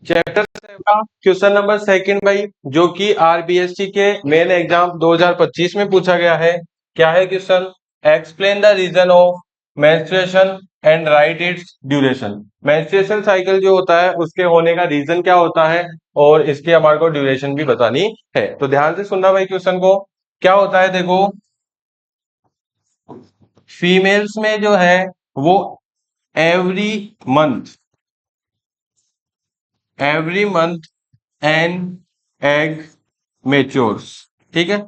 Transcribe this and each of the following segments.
Chapter का question number second भाई, जो कि आरबीएससी के मेन एग्जाम 2025 में पूछा गया है। क्या है question? Explain the reason of menstruation and write its duration. Menstruation cycle जो होता है उसके होने का रीजन क्या होता है और इसकी हमारे को ड्यूरेशन भी बतानी है। तो ध्यान से सुनना भाई क्वेश्चन को। क्या होता है देखो, फीमेल्स में जो है वो every month an egg matures. ठीक है।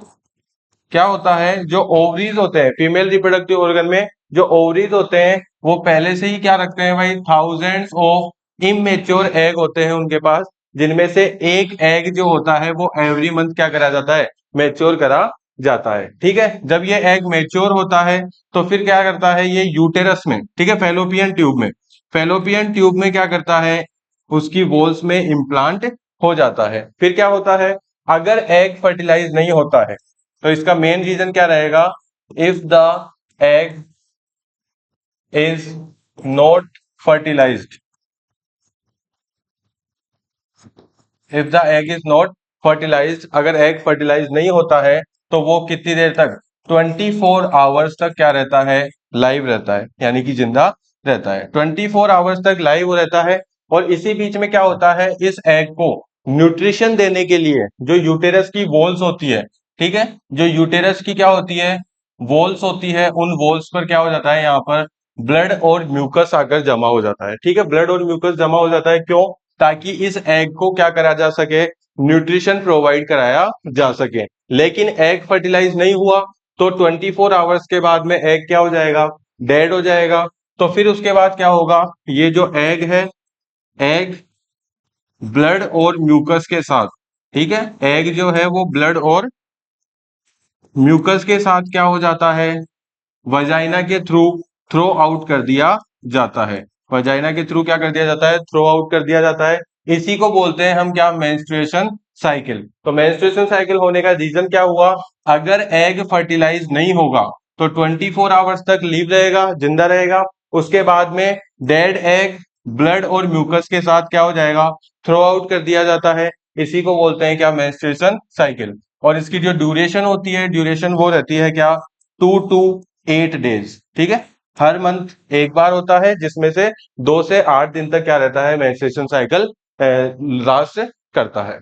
क्या होता है, जो ओवरीज होते हैं फीमेल रिप्रोडक्टिव ऑर्गन में, जो ओवरीज होते हैं वो पहले से ही क्या रखते हैं भाई, थाउजेंड्स ऑफ इमेच्योर एग होते हैं उनके पास, जिनमें से एक एग जो होता है वो एवरी मंथ क्या करा जाता है, मेच्योर करा जाता है। ठीक है। जब ये एग मेच्योर होता है तो फिर क्या करता है, ये यूटेरस में, ठीक है, फैलोपियन ट्यूब में क्या करता है, उसकी वॉल्स में इम्प्लांट हो जाता है। फिर क्या होता है, अगर एग फर्टिलाइज नहीं होता है तो इसका मेन रीजन क्या रहेगा, if the egg is not fertilised, if the egg is not fertilised, अगर एग फर्टिलाइज नहीं होता है तो वो कितनी देर तक, 24 आवर्स तक क्या रहता है, लाइव रहता है, यानी कि जिंदा रहता है। 24 आवर्स तक लाइव रहता है। और इसी बीच में क्या होता है, इस एग को न्यूट्रिशन देने के लिए जो यूटेरस की वॉल्स होती है, ठीक है, जो यूटेरस की क्या होती है, वॉल्स होती है, उन वॉल्स पर क्या हो जाता है, यहाँ पर ब्लड और म्यूकस आकर जमा हो जाता है। ठीक है, ब्लड और म्यूकस जमा हो जाता है, क्यों? ताकि इस एग को क्या करा जा सके, न्यूट्रिशन प्रोवाइड कराया जा सके। लेकिन एग फर्टिलाइज नहीं हुआ तो 24 आवर्स के बाद में एग क्या हो जाएगा, डेड हो जाएगा। तो फिर उसके बाद क्या होगा, ये जो एग है, एग ब्लड और म्यूकस के साथ, ठीक है, एग जो है वो ब्लड और म्यूकस के साथ क्या हो जाता है, वजाइना के थ्रू थ्रो आउट कर दिया जाता है। वजाइना के थ्रू क्या कर दिया जाता है, थ्रो आउट कर दिया जाता है। इसी को बोलते हैं हम क्या, मेंस्ट्रुएशन साइकिल। तो मेंस्ट्रुएशन साइकिल होने का रीजन क्या हुआ, अगर एग फर्टिलाइज नहीं होगा तो 24 आवर्स तक लिव रहेगा, जिंदा रहेगा। उसके बाद में डेड एग ब्लड और म्यूकस के साथ क्या हो जाएगा, थ्रो आउट कर दिया जाता है। इसी को बोलते हैं क्या, मेंस्ट्रुएशन साइकिल। और इसकी जो ड्यूरेशन होती है, ड्यूरेशन वो रहती है क्या, 2 to 8 डेज। ठीक है, हर मंथ एक बार होता है, जिसमें से 2 से 8 दिन तक क्या रहता है, मेंस्ट्रुएशन साइकिल लास्ट करता है।